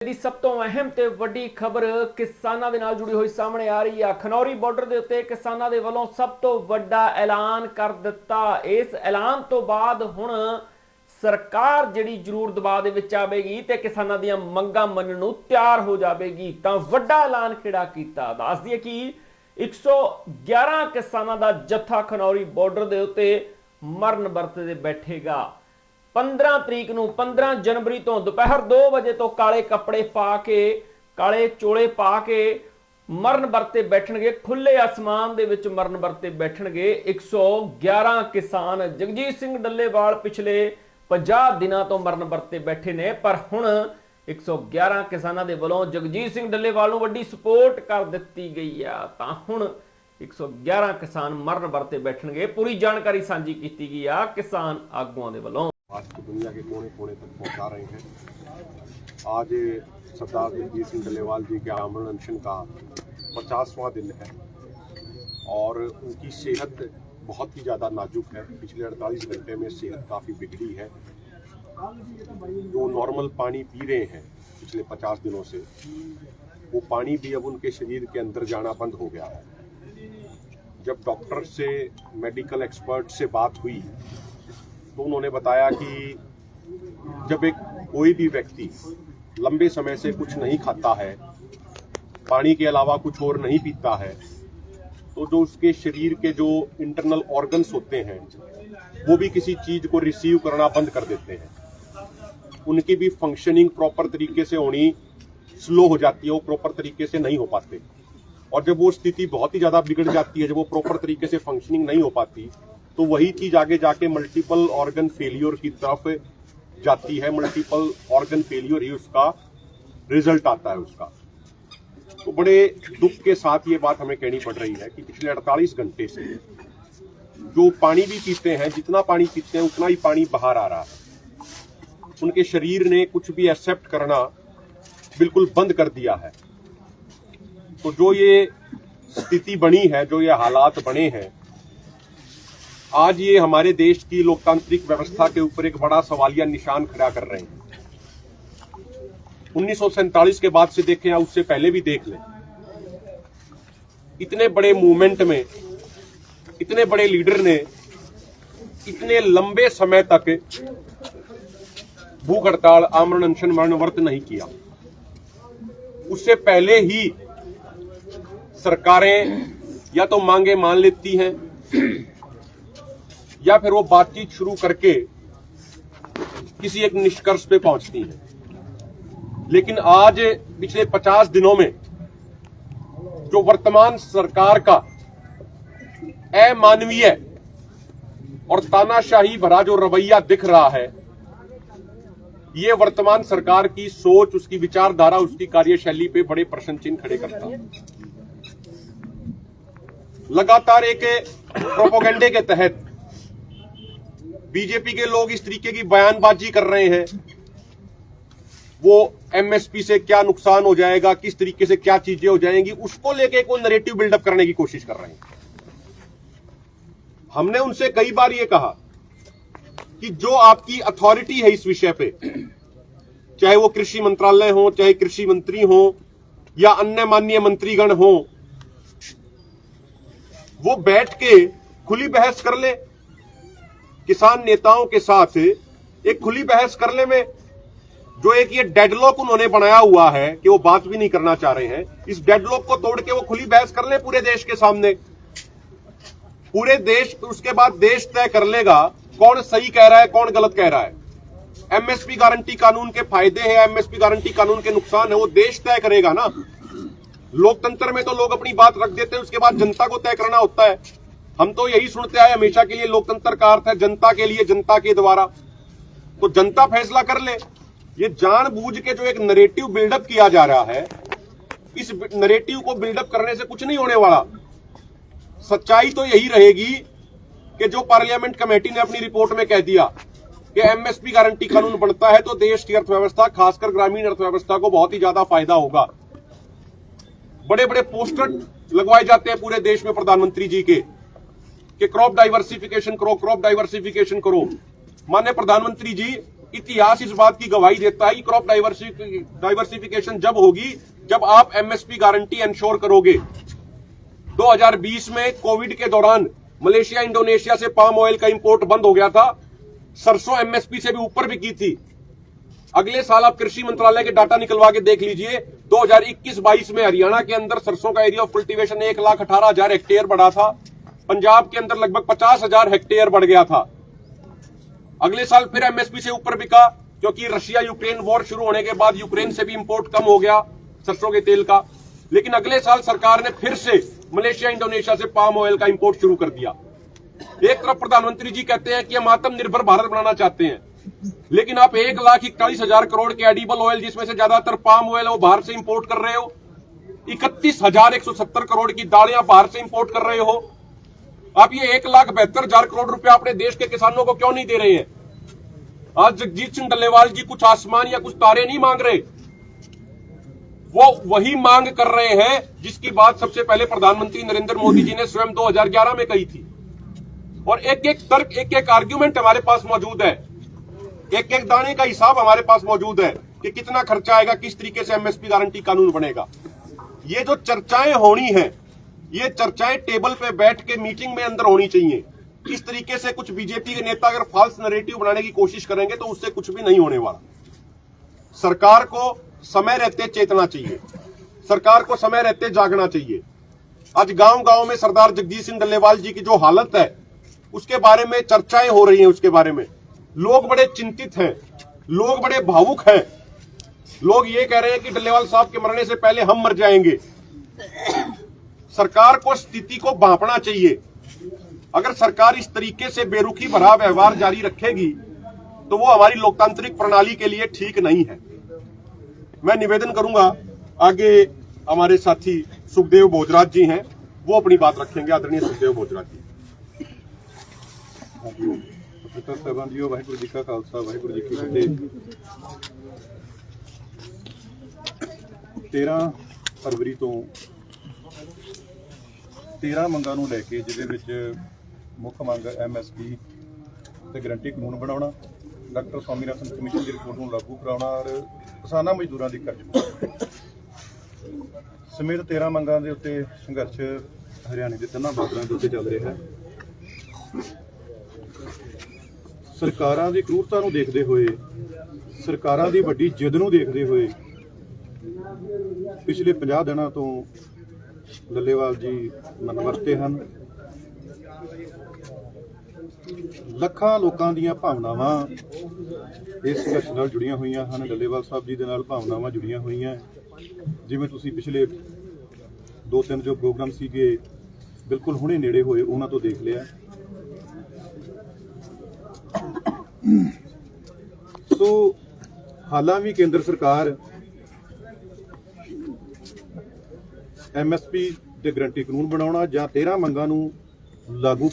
ਦੀ ਸਭ ਤੋਂ ਅਹਿਮ ਤੇ ਵੱਡੀ ਖਬਰ ਕਿਸਾਨਾਂ ਦੇ ਨਾਲ ਜੁੜੀ ਹੋਈ ਸਾਹਮਣੇ ਆ ਰਹੀ ਆ। ਖਨੌਰੀ ਬਾਰਡਰ ਦੇ ਉੱਤੇ ਕਿਸਾਨਾਂ ਦੇ ਵੱਲੋਂ ਸਭ ਤੋਂ ਵੱਡਾ ਐਲਾਨ ਕਰ ਦਿੱਤਾ। ਇਸ ਐਲਾਨ ਤੋਂ ਬਾਅਦ ਹੁਣ ਸਰਕਾਰ ਜਿਹੜੀ ਜ਼ਰੂਰ ਦਬਾਅ ਦੇ ਵਿੱਚ ਆਵੇਗੀ ਤੇ ਕਿਸਾਨਾਂ ਦੀਆਂ ਮੰਗਾਂ ਮੰਨਣ ਨੂੰ ਤਿਆਰ ਹੋ ਜਾਵੇਗੀ। ਤਾਂ ਵੱਡਾ ਐਲਾਨ ਕਿਹੜਾ ਕੀਤਾ, ਦੱਸ ਦਈਏ ਕਿ 111 ਕਿਸਾਨਾਂ ਦਾ ਜੱਥਾ ਖਨੌਰੀ ਬਾਰਡਰ ਦੇ ਉੱਤੇ ਮਰਨ ਵਰਤ ਤੇ ਬੈਠੇਗਾ। 15 ਤਰੀਕ ਨੂੰ 15 ਜਨਵਰੀ ਤੋਂ ਦੁਪਹਿਰ 2 ਵਜੇ ਤੋਂ ਕਾਲੇ ਕੱਪੜੇ ਪਾ ਕੇ, ਕਾਲੇ ਚੋਲੇ ਪਾ ਕੇ ਮਰਨ ਵਰਤੇ ਬੈਠਣਗੇ। ਖੁੱਲੇ ਆਸਮਾਨ ਦੇ ਵਿੱਚ ਮਰਨ ਵਰਤੇ ਬੈਠਣਗੇ 111 ਕਿਸਾਨ। ਜਗਜੀਤ ਸਿੰਘ ਡੱਲੇਵਾਲ ਪਿਛਲੇ 50 ਦਿਨਾਂ ਤੋਂ ਮਰਨ ਵਰਤੇ ਬੈਠੇ ਨੇ, ਪਰ ਹੁਣ 111 ਕਿਸਾਨਾਂ ਦੇ ਵੱਲੋਂ ਜਗਜੀਤ ਸਿੰਘ ਡੱਲੇਵਾਲ ਨੂੰ ਵੱਡੀ ਸਪੋਰਟ ਕਰ ਦਿੱਤੀ ਗਈ ਆ। ਤਾਂ ਹੁਣ 111 ਕਿਸਾਨ ਮਰਨ ਵਰਤੇ बैठणगे। पूरी जानकारी साझी की गई आ किसान आगुआं दे वल्लों। आज की दुनिया के कोने कोने तक पहुंचा रहे हैं। आज सरदार जगजीत सिंह डल्लेवाल जी के आमरण अनशन का 50वां दिन है और उनकी सेहत बहुत ही ज़्यादा नाजुक है। पिछले 48 घंटे में सेहत काफ़ी बिगड़ी है। जो नॉर्मल पानी पी रहे हैं पिछले 50 दिनों से, वो पानी भी अब उनके शरीर के अंदर जाना बंद हो गया है। जब डॉक्टर से, मेडिकल एक्सपर्ट से बात हुई तो उन्होंने बताया कि जब कोई भी व्यक्ति लंबे समय से कुछ नहीं खाता है, पानी के अलावा कुछ और नहीं पीता है, तो जो उसके शरीर के जो इंटरनल ऑर्गन्स होते हैं वो भी किसी चीज को रिसीव करना बंद कर देते हैं। उनकी भी फंक्शनिंग प्रॉपर तरीके से होनी स्लो हो जाती है, वो प्रॉपर तरीके से नहीं हो पाते। और जब वो स्थिति बहुत ही ज्यादा बिगड़ जाती है, जब वो प्रॉपर तरीके से फंक्शनिंग नहीं हो पाती, तो वही चीज आगे जाके मल्टीपल ऑर्गन फेलियर की तरफ जाती है। मल्टीपल ऑर्गन फेलियर ही उसका रिजल्ट आता है उसका। तो बड़े दुख के साथ ये बात हमें कहनी पड़ रही है कि पिछले 48 घंटे से जो पानी भी पीते हैं, जितना पानी पीते हैं उतना ही पानी बाहर आ रहा है। उनके शरीर ने कुछ भी एक्सेप्ट करना बिल्कुल बंद कर दिया है। तो जो ये स्थिति बनी है, जो ये हालात बने हैं, आज ये हमारे देश की लोकतांत्रिक व्यवस्था के ऊपर एक बड़ा सवालिया निशान खड़ा कर रहे हैं। 1947 के बाद से देखें या उससे पहले भी देख लें, इतने बड़े मूवमेंट में इतने बड़े लीडर ने इतने लंबे समय तक भूख हड़ताल, आमरण अनशन, मरण व्रत नहीं किया। उससे पहले ही सरकारें या तो मांगे मान लेती हैं या फिर वो बातचीत शुरू करके किसी एक निष्कर्ष पे पहुंचती हैं। लेकिन आज पिछले 50 दिनों में जो वर्तमान सरकार का अमानवीय और तानाशाही भरा जो रवैया दिख रहा है, ये वर्तमान सरकार की सोच, उसकी विचारधारा, उसकी कार्यशैली पे बड़े प्रश्न चिन्ह खड़े करता है। लगातार एक प्रोपोगंडे के तहत बीजेपी के लोग इस तरीके की बयानबाजी कर रहे हैं, वो एमएसपी से क्या नुकसान हो जाएगा, किस तरीके से क्या चीजें हो जाएंगी, उसको लेके कोई नैरेटिव बिल्डअप करने की कोशिश कर रहे हैं। हमने उनसे कई बार ये कहा कि जो आपकी अथॉरिटी है इस विषय पे, चाहे वो कृषि मंत्रालय हो, चाहे कृषि मंत्री हो या अन्य माननीय मंत्रीगण हो, वो बैठ के खुली बहस कर ले, किसान नेताओं के साथ एक खुली बहस करने में जो एक ये डेडलॉक उन्होंने बनाया हुआ है कि वो बात भी नहीं करना चाह रहे हैं, इस डेडलॉक को तोड़ के वो खुली बहस कर ले पूरे देश के सामने। पूरे देश, उसके बाद देश तय कर लेगा कौन सही कह रहा है, कौन गलत कह रहा है। एमएसपी गारंटी कानून के फायदे हैं, एमएसपी गारंटी कानून के नुकसान है, वो देश तय करेगा ना। लोकतंत्र में तो लोग अपनी बात रख देते हैं, उसके बाद जनता को तय करना होता है। हम तो यही सुनते आए हमेशा के लिए, लोकतंत्र का अर्थ है जनता के लिए, जनता के द्वारा। तो जनता फैसला कर ले। ये जानबूझ के जो एक नैरेटिव बिल्डअप किया जा रहा है, इस नैरेटिव को बिल्डअप करने से कुछ नहीं होने वाला। सच्चाई तो यही रहेगी कि जो पार्लियामेंट कमेटी ने अपनी रिपोर्ट में कह दिया कि एमएसपी गारंटी कानून बनता है तो देश की अर्थव्यवस्था, खासकर ग्रामीण अर्थव्यवस्था को बहुत ही ज्यादा फायदा होगा। बड़े बड़े पोस्टर लगवाए जाते हैं पूरे देश में प्रधानमंत्री जी के कि क्रॉप डाइवर्सिफिकेशन करो, क्रॉप डाइवर्सिफिकेशन करो। माननीय प्रधानमंत्री जी, इतिहास इस बात की गवाही देता है कि क्रॉप डाइवर्सिफिकेशन जब होगी जब आप एमएसपी गारंटी इंश्योर करोगे। 2020 में कोविड के दौरान मलेशिया इंडोनेशिया से पाम ऑयल का इंपोर्ट बंद हो गया था, सरसों एमएसपी से भी ऊपर भी की थी। अगले साल आप कृषि मंत्रालय के डाटा निकलवा के देख लीजिए, 2021-22 में हरियाणा के अंदर सरसों का एरिया ऑफ कल्टीवेशन 1,18,000 हेक्टेयर बढ़ा था, पंजाब के अंदर लगभग 50,000 हेक्टेयर बढ़ गया था। अगले साल फिर एमएसपी से ऊपर बिका, क्योंकि रशिया यूक्रेन वॉर शुरू होने के बाद यूक्रेन से भी इंपोर्ट कम हो गया सरसों के तेल का। लेकिन अगले साल सरकार ने फिर से मलेशिया इंडोनेशिया से पाम ऑयल का इंपोर्ट शुरू कर दिया। एक तरफ प्रधानमंत्री जी कहते हैं कि हम आत्मनिर्भर भारत बनाना चाहते हैं, लेकिन आप 1,41,000 करोड़ के एडिबल ऑयल, जिसमें से ज्यादातर पाम ऑयल है, वो बाहर से इंपोर्ट कर रहे हो। 31,170 करोड़ की दालें बाहर से इंपोर्ट कर रहे हो। आप ये 1,72,000 करोड़ रुपया अपने देश के किसानों को क्यों नहीं दे रहे हैं? आज जगजीत सिंह डल्लेवाल जी कुछ आसमान या कुछ तारे नहीं मांग रहे, वो वही मांग कर रहे हैं जिसकी बात सबसे पहले प्रधानमंत्री नरेंद्र मोदी जी ने स्वयं 2011 में कही थी। और एक एक तर्क, एक एक आर्ग्यूमेंट हमारे पास मौजूद है, एक एक दाने का हिसाब हमारे पास मौजूद है कि कितना खर्चा आएगा, किस तरीके से एमएसपी गारंटी कानून बनेगा। ये जो चर्चाएं होनी है, ये चर्चाएं टेबल पे बैठ के मीटिंग में अंदर होनी चाहिए। इस तरीके से कुछ बीजेपी के नेता अगर फॉल्स नैरेटिव बनाने की कोशिश करेंगे तो उससे कुछ भी नहीं होने वाला। सरकार को समय रहते चेतना चाहिए, सरकार को समय रहते जागना चाहिए। आज गांव गांव में सरदार जगजीत सिंह डल्लेवाल जी की जो हालत है उसके बारे में चर्चाएं हो रही हैं, उसके बारे में लोग बड़े चिंतित हैं, लोग बड़े भावुक हैं। लोग ये कह रहे हैं कि डल्लेवाल साहब के मरने से पहले हम मर जाएंगे। सरकार को स्थिति को भांपना चाहिए। अगर सरकार इस तरीके से बेरुखी भरा व्यवहार जारी रखेगी तो वो हमारी लोकतांत्रिक प्रणाली के लिए ठीक नहीं है। मैं निवेदन करूंगा, आगे हमारे साथी सुखदेव भोजराज जी हैं, वो अपनी बात रखेंगे। आदरणीय सुखदेव भोजराज जी। पत्रकार साहबान जी, वाहिगुरू जी का खालसा वाहिगुरू जी की फतेह। 13 फरवरी ਤੋਂ 13 ਮੰਗਾਂ ਨੂੰ ਲੈ ਕੇ, ਜਿਹਦੇ ਵਿੱਚ ਮੁੱਖ ਮੰਗ ਐਮਐਸਪੀ ਤੇ ਗਰੰਟੀ ਕਾਨੂੰਨ ਬਣਾਉਣਾ, ਡਾਕਟਰ ਸਵਾਮੀਨਾਥਨ ਕਮਿਸ਼ਨ ਦੀ ਰਿਪੋਰਟ ਨੂੰ ਲਾਗੂ ਕਰਾਉਣਾ ਔਰ ਕਿਸਾਨਾਂ ਮਜ਼ਦੂਰਾਂ ਦੀ ਕਰਜ਼ ਸਮੇਤ 13 ਮੰਗਾਂ ਦੇ ਉੱਤੇ ਸੰਘਰਸ਼ ਹਰਿਆਣੇ ਦੇ 3 ਬਾਰਡਰਾਂ ਦੇ ਉੱਤੇ ਚੱਲ ਰਿਹਾ ਹੈ। ਸਰਕਾਰਾਂ ਦੀ ਕਰੂਰਤਾ ਨੂੰ ਦੇਖਦੇ ਹੋਏ, ਸਰਕਾਰਾਂ ਦੀ ਵੱਡੀ ਜਿੱਦ ਨੂੰ ਦੇਖਦੇ ਹੋਏ ਪਿਛਲੇ 50 ਦਿਨਾਂ ਤੋਂ ਡੱਲੇਵਾਲ ਜੀ ਮਨਵਰਤੇ ਹਨ। ਲੱਖਾਂ ਲੋਕਾਂ ਦੀਆਂ ਭਾਵਨਾਵਾਂ ਇਸ ਸੰਘਰਸ਼ ਨਾਲ ਜੁੜੀਆਂ ਹੋਈਆਂ ਹਨ। ਡੱਲੇਵਾਲ ਸਾਹਿਬ ਜੀ ਦੇ ਨਾਲ ਭਾਵਨਾਵਾਂ ਜੁੜੀਆਂ ਹੋਈਆਂ। ਜਿਵੇਂ ਤੁਸੀਂ ਪਿਛਲੇ 2-3 ਜੋ ਪ੍ਰੋਗਰਾਮ ਸੀਗੇ ਬਿਲਕੁਲ ਹੁਣੇ ਨੇੜੇ ਹੋਏ, ਉਹਨਾਂ ਤੋਂ ਦੇਖ ਲਿਆ। ਸੋ ਹਾਲਾਂ ਵੀ ਕੇਂਦਰ ਸਰਕਾਰ ਐਮਐਸਪੀ ਤੇ ਗਰੰਟੀ ਕਾਨੂੰਨ ਬਣਾਉਣਾ ਜਾਂ 13 ਮੰਗਾਂ ਨੂੰ ਲਾਗੂ